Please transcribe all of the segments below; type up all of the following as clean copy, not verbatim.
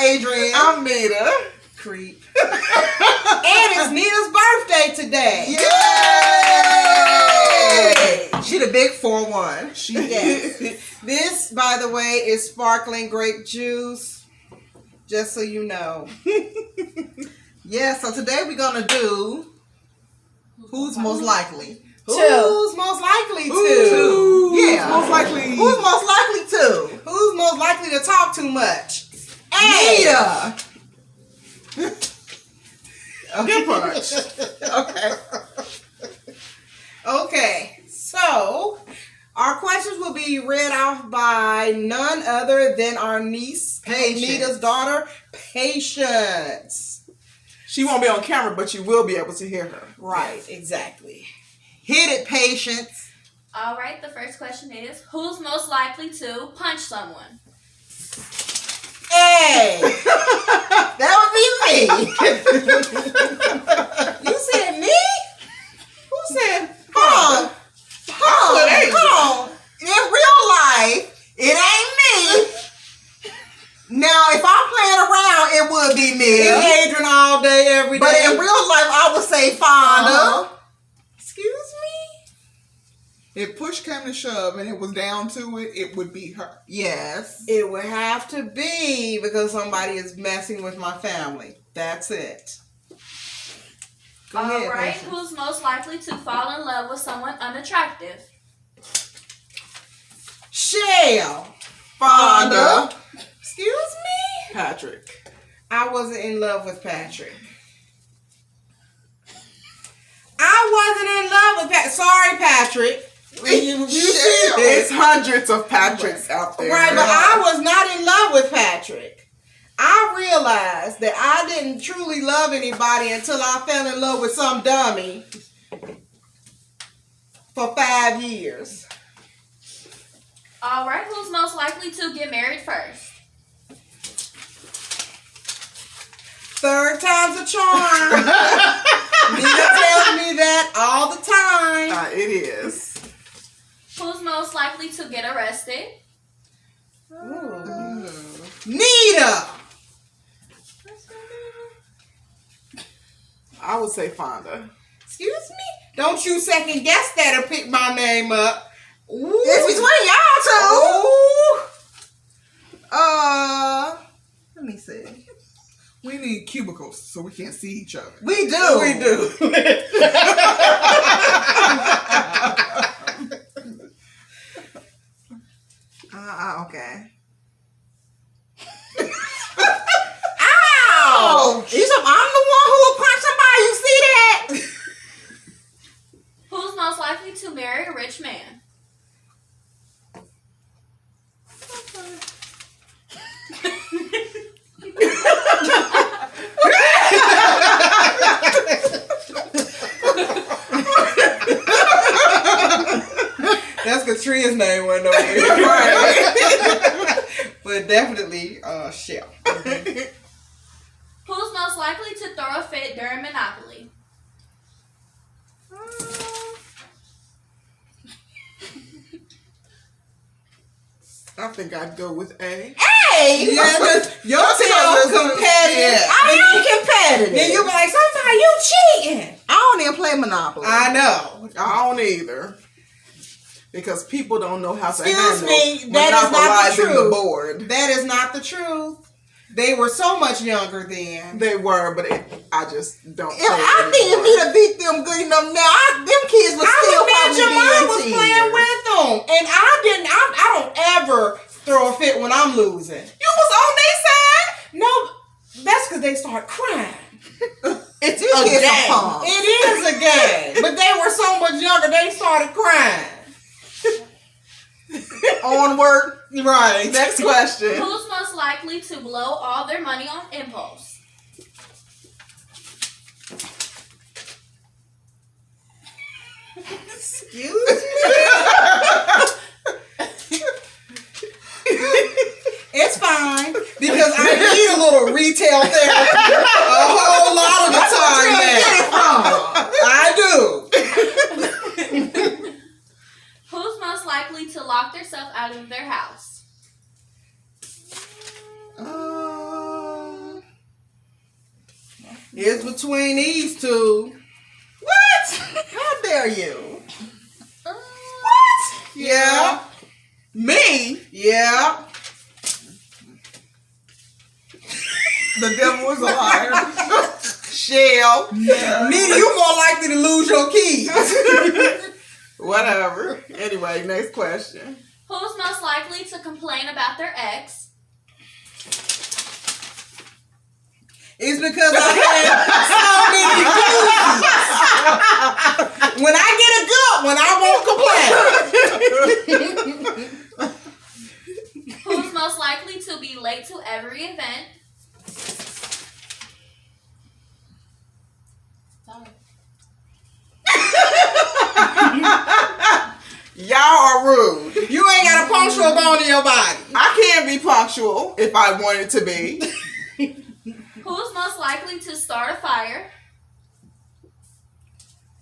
Adrian. I'm Nita. Creep. And it's Nita's birthday today. Yay! She the big 4-1. She Yes. This, by the way, is sparkling grape juice. Just so you know. Yeah, so today we're going to do Who's Most Likely. Who's most likely to? Yeah. Most likely. Who's most likely to? Who's most likely to talk too much? Nita. Good punch. Okay. Okay. So, our questions will be read off by none other than our niece, Nita's daughter, Patience. She won't be on camera, but you will be able to hear her. Right, exactly. Hit it, Patience. All right, the first question is, who's most likely to punch someone? Hey! That would be me. You said me? Who said, hold on. In real life, it ain't me. Now, if I'm playing around, it would be me. It's Adrian all day, every day. But in real life, I would say Fonda. Excuse me? If push came to shove and it was down to it, it would be her. Yes. It would have to be because somebody is messing with my family. That's it. Go All ahead, right, Patience. who's most likely to fall in love with someone unattractive? Shell. Fonda. Excuse me? Patrick. I wasn't in love with Patrick. I wasn't in love with Patrick. Sorry, Patrick. You see There's this. hundreds of Patricks out there. Right, but I was not in love with Patrick. I realized that I didn't truly love anybody until I fell in love with some dummy for 5 years. All right, who's most likely to get married first? Third time's a charm. Nita tells me that all the time. It is. Who's most likely to get arrested? Ooh. Nita. I would say Fonda. Excuse me? Don't you second guess that or pick my name up. Ooh. It's between y'all two. Let me see. We need cubicles so we can't see each other. We do. We do. Okay. Ow! I'm the one who will punch somebody. You see that? Who's most likely to marry a rich man? That's Katrina's name went over here. Right. But definitely, Shell. Who's most likely to throw a fit during Monopoly? I think I'd go with A. Hey! Yeah, because your tail competitive. Yeah. I am competitive. Then you be like, sometimes you cheating. I don't even play Monopoly. I know. I don't either. Because people don't know how to Excuse handle me, that is not the monopolizing truth. the board. That is not the truth. They were so much younger then. They were, but I just don't. I think if he'd have beat them good enough now, them kids would still probably your mom be was in playing tears. with them, and I don't ever throw a fit when I'm losing. You was on their side. No, that's because they start crying. It's This a kid's game. It is a game, but they were so much younger. They started crying. Onward. Right. Next question. Who's most likely to blow all their money on impulse? Excuse me. It's fine because I need a little retail therapy a whole lot of the time now. I do. Who's most likely to lock themselves out of their house? It's between these two. What? How dare you? What? Yeah. Me? Yeah. The devil is a liar. Shell. Nita, you more likely to lose your keys. Whatever. Anyway, next question. Who's most likely to complain about their ex? It's because I had so many doozies. When I get a good one, I won't complain. Who's most likely to be late to every event? Y'all are rude. You ain't got a punctual bone in your body. I can be punctual if I wanted to be. Who's most likely to start a fire?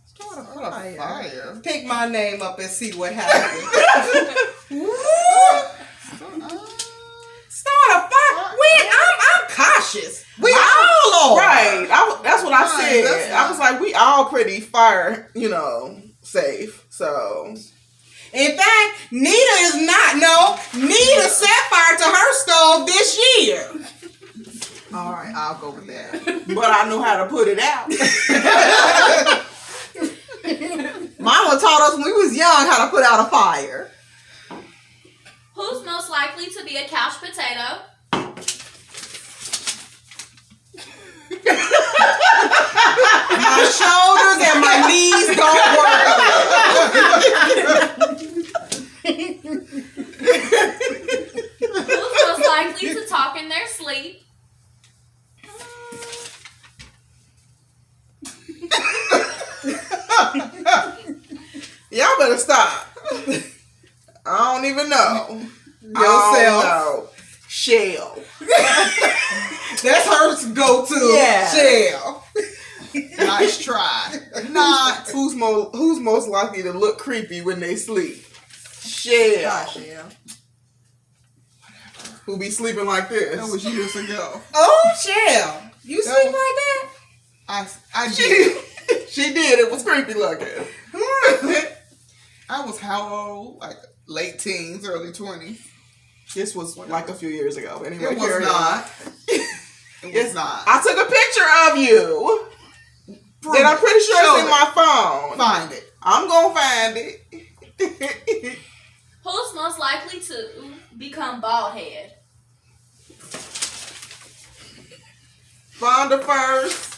Start a Fire. Pick my name up and see what happens. Start a fire. I'm cautious. We all are. Right. That's what I Right, said. that's I was like, we all pretty fire, safe. So. In fact, Nita is not. No, Nita set fire to her stove this year. All right, I'll go with that. But I know how to put it out. Mama taught us when we was young how to put out a fire. Who's most likely to be a couch potato? My shoulders and my knees don't work. Who's most likely to talk in their sleep? Y'all better stop. I don't even know. Yourself. Shell. That's her go-to. Yeah. Shell. Nice try. Not. Who's most likely to look creepy when they sleep? Shell. Shell. Who be sleeping like this? That was years ago. Oh, Shell. You sleep like that? I did. She did. It was creepy looking. I was how old? Like late teens, early 20s. This was like a few years ago. Anyway, It was carry not. on. It was not. I took a picture of you. And I'm pretty sure Show it's in my phone. Find it. I'm gonna find it. Who's most likely to become bald head? Fonda first.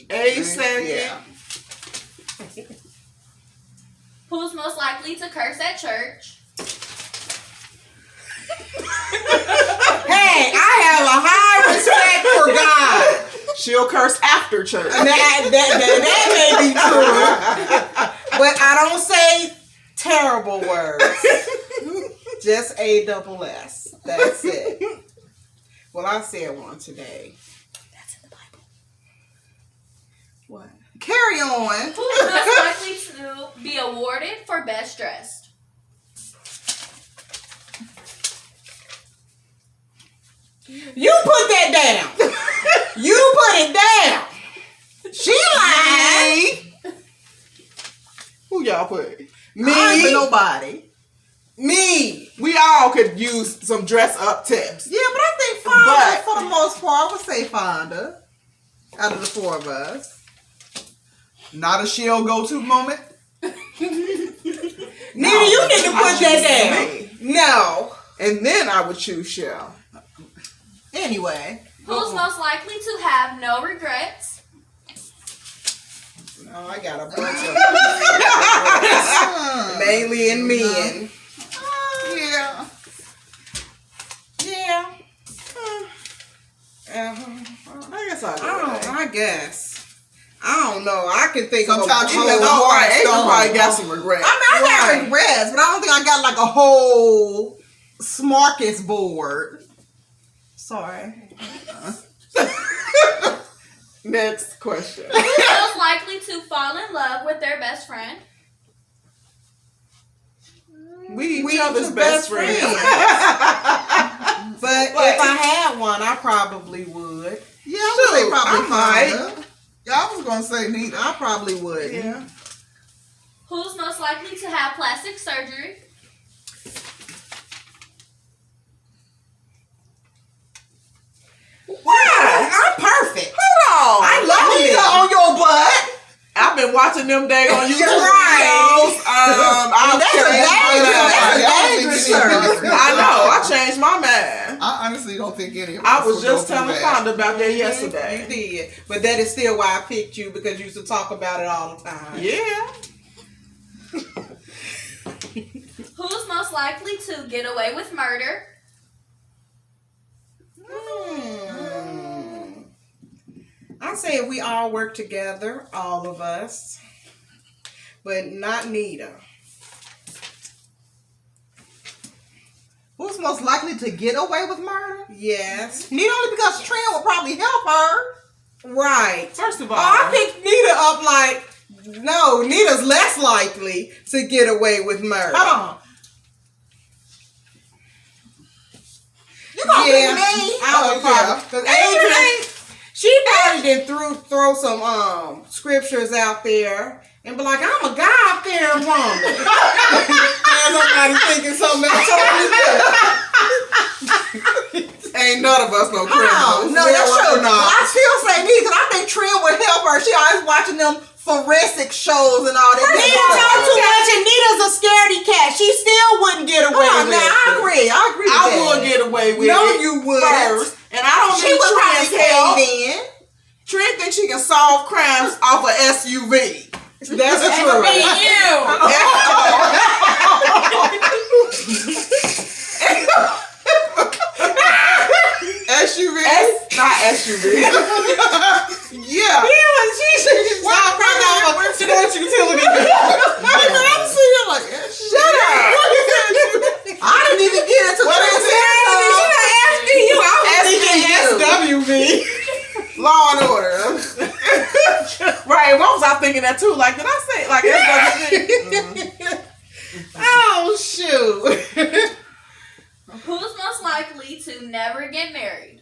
A second. Yeah. Who's most likely to curse at church? Hey, I have a high respect for God. She'll curse after church. That may be true. But I don't say terrible words. Just ASS. That's it. Well, I said one today. That's in the Bible. What? Carry on. Who's most likely to be awarded for best dressed? You put that down. You put it down. She lied. Who y'all put? Me. I ain't with nobody. Me. We all could use some dress up tips. Yeah, but I think Fonda, But- for the most part, I would say Fonda. Out of the four of us. Not a Shell go-to moment. Nita, you need to put that down. Me. No. And then I would choose Shell. Anyway. Who's most likely to have no regrets? Oh, I got a bunch of mainly in men. Yeah. Yeah. I guess I'll go with that. I guess. I don't know. I can think Sometimes of you a let whole the heart April stone. probably got some regrets. I got regrets, but I don't think I got like a whole Smarcus board. Sorry. Next question. Who's most likely to fall in love with their best friend? We We each other's each best best friends. But if I had one, I probably would. Yeah, I would say Shoot, probably I might. Fonda. gonna say Nita. I probably would. Yeah. Who's most likely to have plastic surgery? Why? I'm perfect. Hold on. I love Nita it. on your butt. I've been watching them days on YouTube Right. videos. I've That's a dangerous surgery. I know. I changed my mind. I honestly don't think any of us I was would just go through telling that. Fonda about that You yesterday. did. But that is still why I picked you, because you used to talk about it all the time. Yeah. Who's most likely to get away with murder? I say if we all work together, all of us, but not Nita. Who's most likely to get away with murder? Yes. Nita, only because Trent will probably help her. Right. First of all, Oh, I picked Nita up like, no, Nita's less likely to get away with murder. Hold on. You gonna pick me? I would yeah. probably, because Adrian, she probably did throw some scriptures out there and be like, I'm a God-fearing woman. And somebody thinking something else totally different. ain't none of us no Hold on. criminals. No, that's Yeah, true. we're not. I still say Nita because I think Trent would help her. She always watching them forensic shows and all that. Nita talk too much and Nita's a scaredy cat. She still wouldn't get away Hold on, with now, it. I agree. I agree with I that. would get away with No, it you wouldn't. first. And I don't She need would probably Trent's help. cave in. Trent thinks she can solve crimes off a SUV. That's true. SUV. Not SUV. Yeah. She should just stop right off a sports utility. I'm sitting like, Shut up. I didn't even get into What Trent's is it? asking you. I was thinking SWV. Law and Order. Right. What was I thinking that too? Like, did I say like SWV? Oh, shoot. Who's most likely to never get married?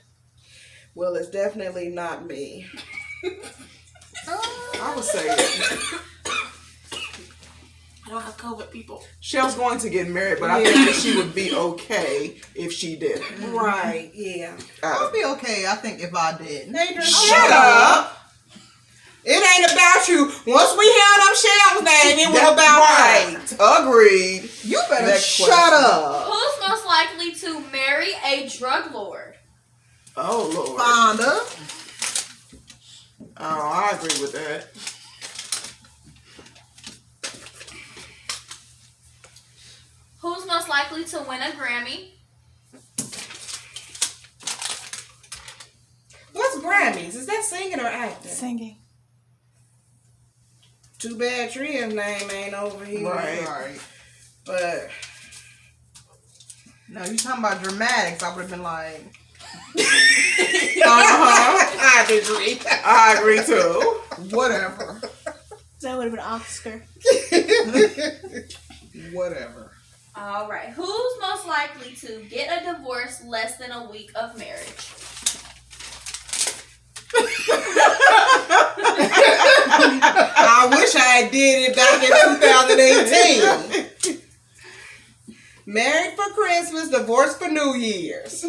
Well, it's definitely not me. I would say it. I don't have COVID, people. Shell's going to get married, but I think that she would be okay if she didn't. Right, yeah. I'll be okay, I think, if I did. Adrian, Shut up. It ain't about you. Once we held up Shell's name, it was That's about right. her. Agreed. You better Next shut question. up. Who's most likely to marry a drug lord? Oh, Lord. Fonda. Oh, I agree with that. Who's most likely to win a Grammy? What's Grammys? Is that singing or acting? Singing. Too bad Tria's name ain't over here. Right. But No, you talking about dramatics, I would have been like, I agree. I agree too. whatever. That would have been Oscar. Whatever. All right. Who's most likely to get a divorce less than a week of marriage? I wish I did it back in 2018. Married for Christmas, divorced for New Year's.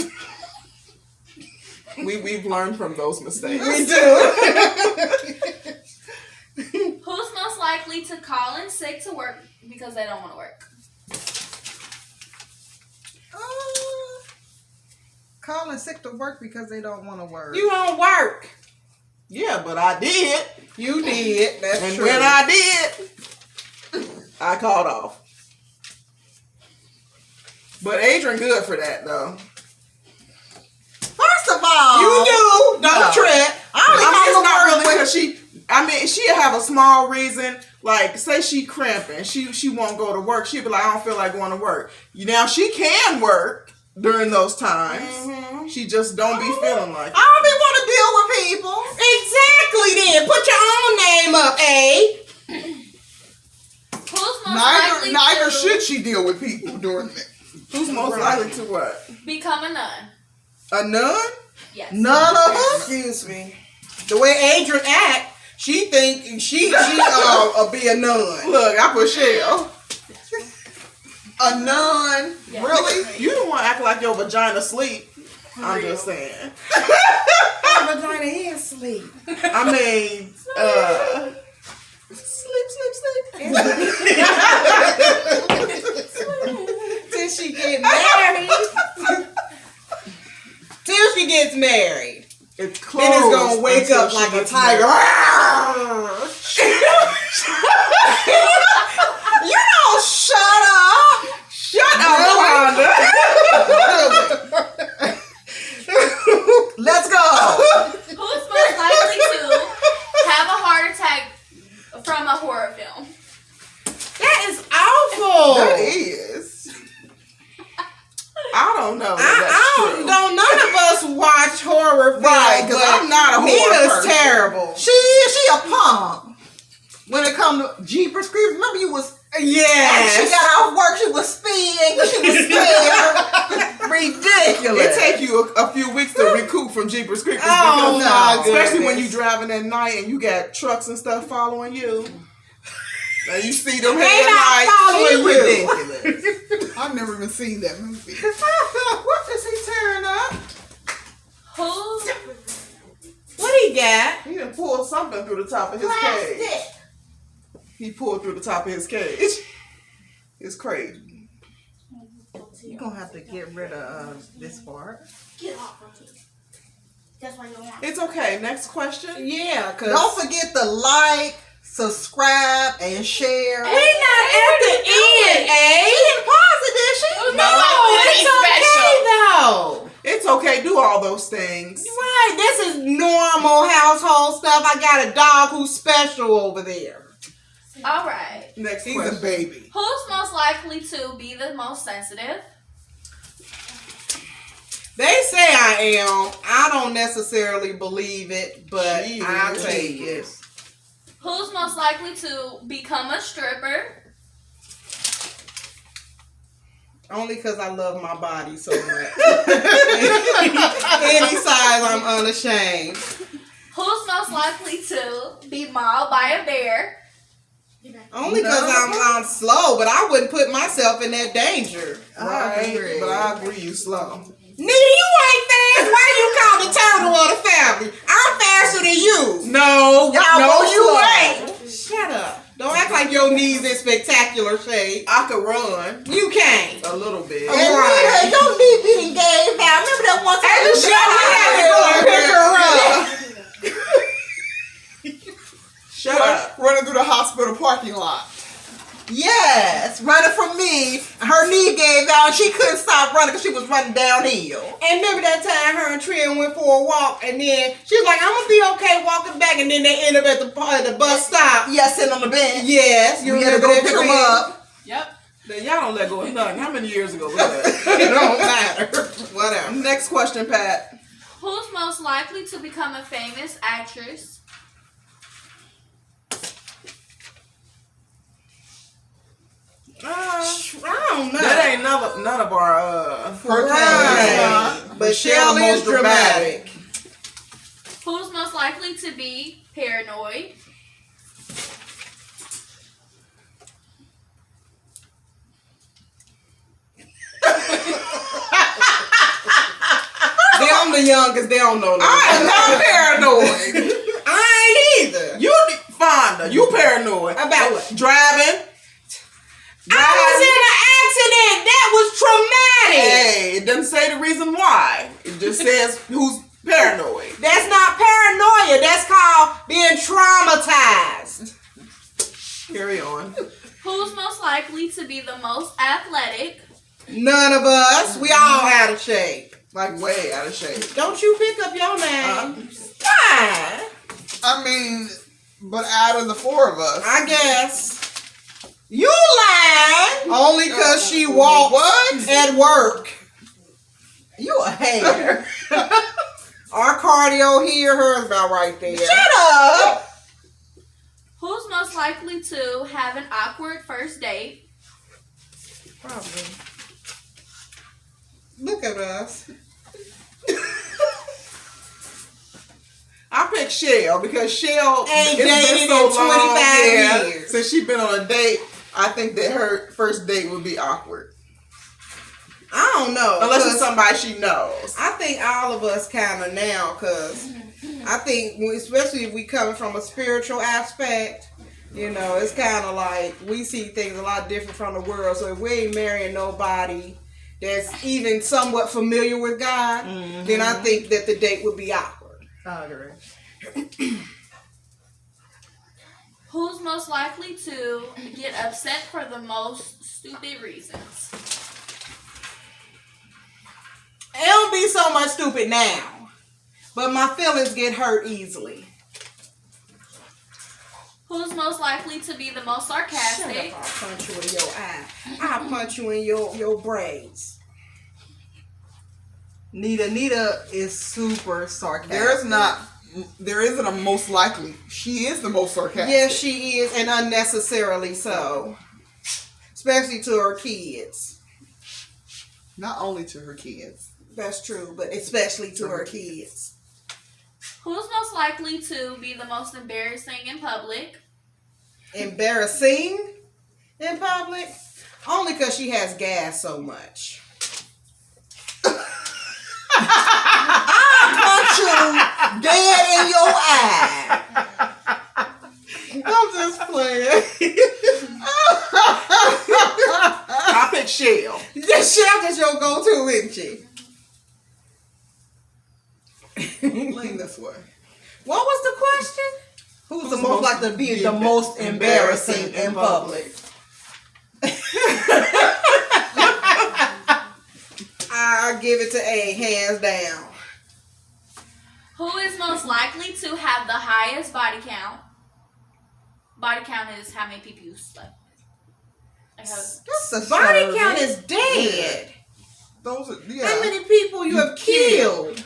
We've learned from those mistakes. We do. Who's most likely to call in sick to work because they don't want to work? calling sick to work because they don't want to work. You don't work. Yeah, but I did. You did. That's And true. when I did, I called off. But Adrian good for that though. First of all, You do. Don't No. trip. I mean, it's not really because she'll have a small reason. Like, say she cramping, she won't go to work. She'll be like, I don't feel like going to work. Now she can work during those times. Mm-hmm. She just don't be feeling like it. I don't even want to deal with people. Exactly then. Put your own name up, eh? Who's most likely Neither to should she deal with people during that. Who's most likely to what? become a nun? A nun? Yes. None of us. Excuse me. The way Adrian act, She think she be a nun. Look, I put Shell. A nun? Yeah. Really? You don't want to act like your vagina sleep. I'm just saying. My vagina is sleep. I mean, Sleep. Till she get married. Till she gets married. it's Then closed. it's gonna wake until up she like a gets tiger. married. You don't shut up. Shut up, Wanda. Let's go. Who's most likely to have a heart attack from a horror film? That is awful. That is. I don't know. Don't none of us watch horror films. Right, because but I'm not a horror Nina's person. terrible. She a punk. When it come to Jeepers Creepers, remember you was Yes. she got off work, she was speeding, she was scared. Ridiculous. It take you a few weeks to recoup from Jeepers Creepers Oh, because my especially when goodness. you driving at night and you got trucks and stuff following you. And you see them They not headlights. following you. Ridiculous. I've never even seen that movie. What is he tearing up? Who? What he got? He done pulled something through the top of his cage. He pulled through the top of his cage. It's crazy. You're gonna have to get rid of this part. Get off of it. That's why you don't want It's okay. Next question. Yeah, cause Don't forget to like, subscribe, and share. we not at the end, eh? She didn't pause it, did she? No, it's okay though. It's okay. Do all those things. Right, this is normal household stuff. I got a dog who's special over there. All right. Next He's question. a baby. Who's most likely to be the most sensitive? They say I am. I don't necessarily believe it, but She I'll is. take it. Who's most likely to become a stripper? Only because I love my body so much. Any size, I'm unashamed. Who's most likely to be mauled by a bear? Only because I'm slow, but I wouldn't put myself in that danger. Right, agree. but I agree you slow. Nita, you ain't fast. Why you call the turtle of the family? I'm faster than you. No, No, you slow. ain't. Shut up. Don't act like your knees in spectacular shape. I could run You can't. a little bit. And Nita, your knee getting gave out. Remember that one time you Shut up. Pick her up. Shut up. Running through the hospital parking lot. Yes, running from me. Her knee gave out and she couldn't stop running because she was running downhill. And remember that time her and Tria went for a walk, and then she's like, "I'm gonna be okay walking back," and then they end up at the bus stop. Yeah, sitting on the bench. Yes, you We had to remember go that pick them Tria? up. Yep. Then y'all don't let go of nothing. How many years ago was that? It don't matter. Whatever. Next question, Pat. Who's most likely to become a famous actress? I don't know. That ain't none of our right. But Michelle Shell most is dramatic. Who's most likely to be paranoid? Them the youngest, they don't know nothing. I am not paranoid. I ain't either. You Fonda, you paranoid. About what? Driving. I was in an accident. That was traumatic. Hey, it doesn't say the reason why. It just says who's paranoid. That's not paranoia. That's called being traumatized. Carry on. Who's most likely to be the most athletic? None of us. We all out of shape. Like way out of shape. Don't you pick up your name? Why? I mean, but out of the four of us, I guess. You lying. Only because she walks at work. You a hater. Our cardio here, hers about right there. Shut up. Who's most likely to have an awkward first date? Probably. Look at us. I pick pick Shell because Shell Ain't it's been dated so in long, 25 years. since she's been on a date. I think that her first date would be awkward. I don't know. Unless 'cause it's somebody she knows. I think all of us kind of now, because I think, especially if we coming from a spiritual aspect, you know, it's kind of like we see things a lot different from the world. So if we ain't marrying nobody that's even somewhat familiar with God, then I think that the date would be awkward. I agree. Who's most likely to get upset for the most stupid reasons? It don't be so much stupid now, but my feelings get hurt easily. Who's most likely to be the most Shut sarcastic? up, I'll punch you in your eye. I'll punch you in your braids. Nita is super sarcastic. There isn't a most likely. She is the most sarcastic. Yes, she is, and unnecessarily so. Especially to her kids. Not only to her kids. That's true, but especially to her kids. Who's most likely to be the most embarrassing in public? Embarrassing in public? Only because she has gas so much. Punch you dead in your eye. I'm just playing. I pick Shell. Shell just your go-to, isn't she? Lean this way. What was the question? Who's the most likely to be the most embarrassing in public? I give it to A, hands down. Who is most likely to have the highest body count? Body count is how many people you slept with. Like how- Body count is dead. Those are, How many people you have killed?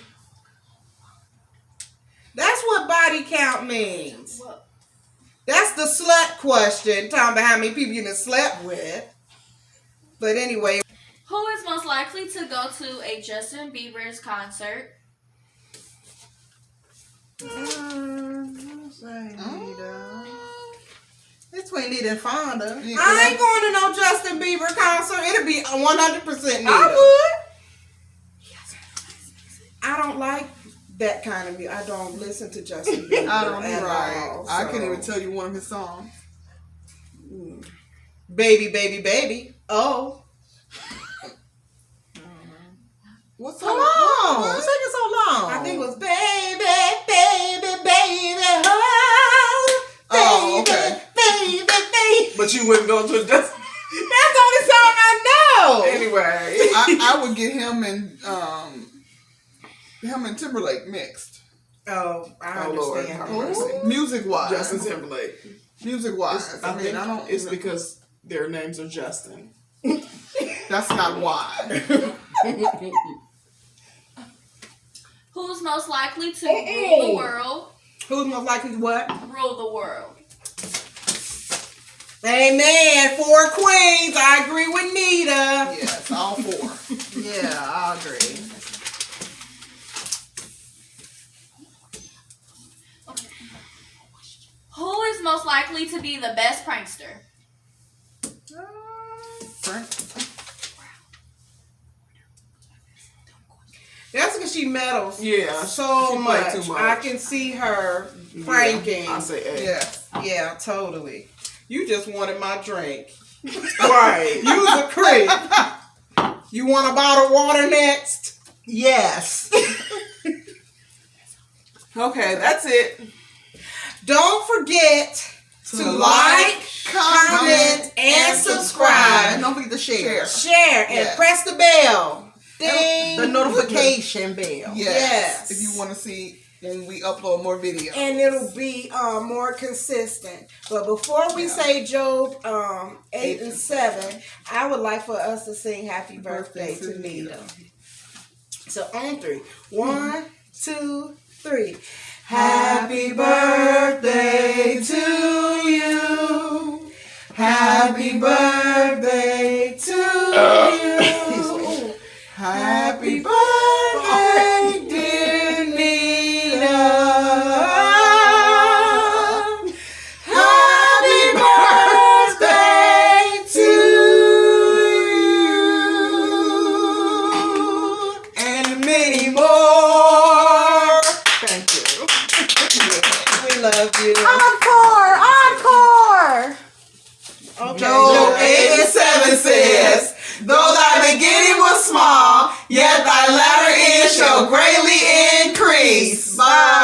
That's what body count means. Well, That's the slut question, talking about how many people you done slept with. But anyway, who is most likely to go to a Justin Bieber's concert? it's between Nita and Fonda. Yeah, I ain't going to no Justin Bieber concert. It'll be 100% Nita. I I don't like that kind of music. I don't listen to Justin Bieber. I don't at right. all, I so. can't even tell you one of his songs. Baby, baby, baby. Oh. What Come song? on. What? What's taking so long? I think it was baby, baby, baby. Oh, Oh, okay. baby, baby. But you wouldn't go to a Justin. That's the only song I know. Anyway. I would get him and Timberlake mixed. Oh, I Oh, Lord, understand. have mercy. Music wise. Justin Timberlake. Music wise. I mean, I don't. It's because their names are Justin. That's not why. Who's most likely to rule the world? Who's most likely to what? Rule the world. Amen. For Queenz, I agree with Nita. Yes, all four. Yeah, I agree. Who is most likely to be the best prankster? Frank? That's because she meddles Yeah. so she play much. too much. I can see her pranking. I say A. Yes. Yeah, totally. You just wanted my drink. Right. You's a creep. You want a bottle of water next? Yes. Okay, that's it. Don't forget to like, comment, and subscribe. And don't forget to share. Share and Yes. press the bell. Ding. The notification bell. Yes. Yes. If you want to see when we upload more videos. And it'll be more consistent. But before we say Job 8 and 7, I would like for us to sing Happy Birthday to Nita. So on 3. 1, 2, 3. Happy birthday to you. Happy birthday to you. Happy birthday, dear Nita. thy latter end shall greatly increase. Bye.